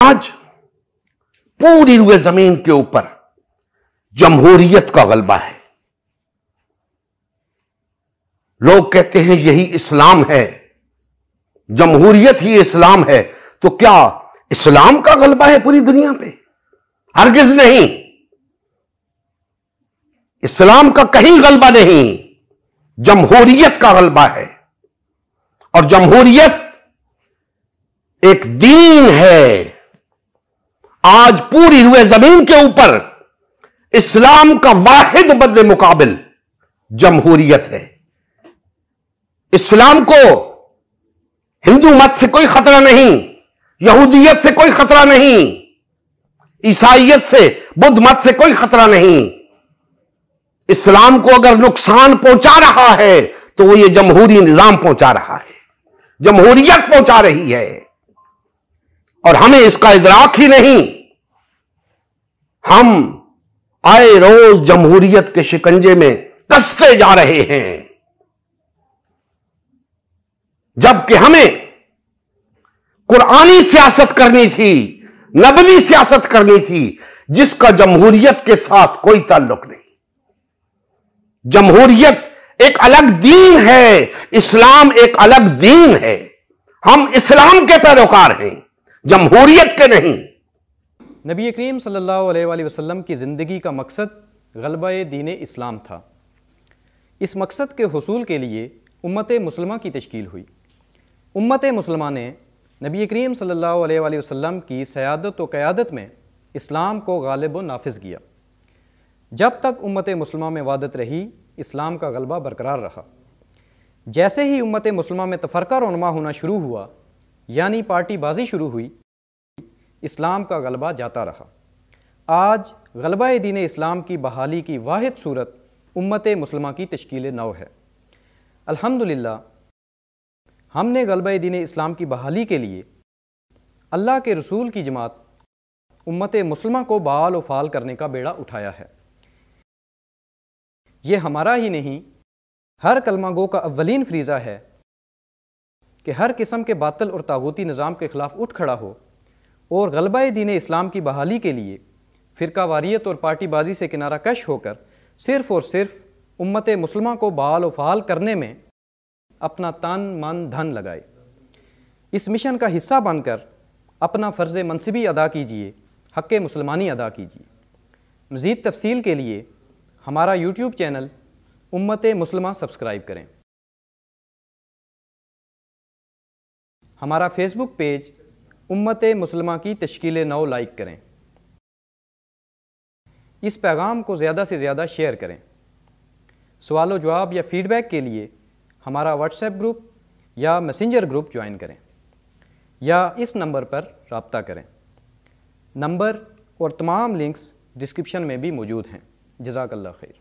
آج پوری روئے زمین کے اوپر جمہوریت کا غلبہ ہے. لوگ کہتے ہیں یہی اسلام ہے، جمہوریت ہی اسلام ہے. تو کیا اسلام کا غلبہ ہے پوری دنیا پہ؟ ہرگز نہیں. اسلام کا کہیں غلبہ نہیں، جمہوریت کا غلبہ ہے. اور جمہوریت ایک دین ہے. آج پوری روئے زمین کے اوپر اسلام کا واحد بد مقابل جمہوریت ہے. اسلام کو ہندو مت سے کوئی خطرہ نہیں، یہودیت سے کوئی خطرہ نہیں، عیسائیت سے، بدھ مت سے کوئی خطرہ نہیں. اسلام کو اگر نقصان پہنچا رہا ہے تو وہ یہ جمہوری نظام پہنچا رہا ہے، جمہوریت پہنچا رہی ہے. اور ہمیں اس کا ادراک ہی نہیں. ہم آئے روز جمہوریت کے شکنجے میں کستے جا رہے ہیں، جبکہ ہمیں قرآنی سیاست کرنی تھی، نبوی سیاست کرنی تھی، جس کا جمہوریت کے ساتھ کوئی تعلق نہیں. جمہوریت ایک الگ دین ہے، اسلام ایک الگ دین ہے. ہم اسلام کے پیروکار ہیں، جمہوریت کے نہیں. نبی کریم صلی اللہ علیہ وآلہ وسلم کی زندگی کا مقصد غلبہ دین اسلام تھا. اس مقصد کے حصول کے لیے امت مسلمہ کی تشکیل ہوئی. امت مسلمہ نے نبی کریم صلی اللہ علیہ وآلہ وسلم کی سیادت و قیادت میں اسلام کو غالب و نافذ کیا. جب تک امت مسلمہ میں وحدت رہی، اسلام کا غلبہ برقرار رہا. جیسے ہی امت مسلمہ میں تفرقہ رونما ہونا شروع ہوا، یعنی پارٹی بازی شروع ہوئی، اسلام کا غلبہ جاتا رہا. آج غلبہ دین اسلام کی بحالی کی واحد صورت امت مسلمہ کی تشکیل نو ہے. الحمدللہ ہم نے غلبہ دین اسلام کی بحالی کے لیے اللہ کے رسول کی جماعت امت مسلمہ کو بحال و فعال کرنے کا بیڑا اٹھایا ہے. یہ ہمارا ہی نہیں، ہر کلمہ گو کا اولین فریضہ ہے کہ ہر قسم کے باطل اور طاغوتی نظام کے خلاف اٹھ کھڑا ہو اور غلبہ دین اسلام کی بحالی کے لیے فرقہ واریت اور پارٹی بازی سے کنارہ کش ہو کر صرف اور صرف امت مسلمہ کو بحال و فعال کرنے میں اپنا تن من دھن لگائے. اس مشن کا حصہ بن کر اپنا فرض منصبی ادا کیجیے، حق مسلمانی ادا کیجیے. مزید تفصیل کے لیے ہمارا یوٹیوب چینل امت مسلمہ سبسکرائب کریں. ہمارا فیس بک پیج امت مسلمہ کی تشکیل نو لائک کریں. اس پیغام کو زیادہ سے زیادہ شیئر کریں. سوال و جواب یا فیڈ بیک کے لیے ہمارا واٹس ایپ گروپ یا میسنجر گروپ جوائن کریں یا اس نمبر پر رابطہ کریں. نمبر اور تمام لنکس ڈسکرپشن میں بھی موجود ہیں. جزاک اللہ خیر.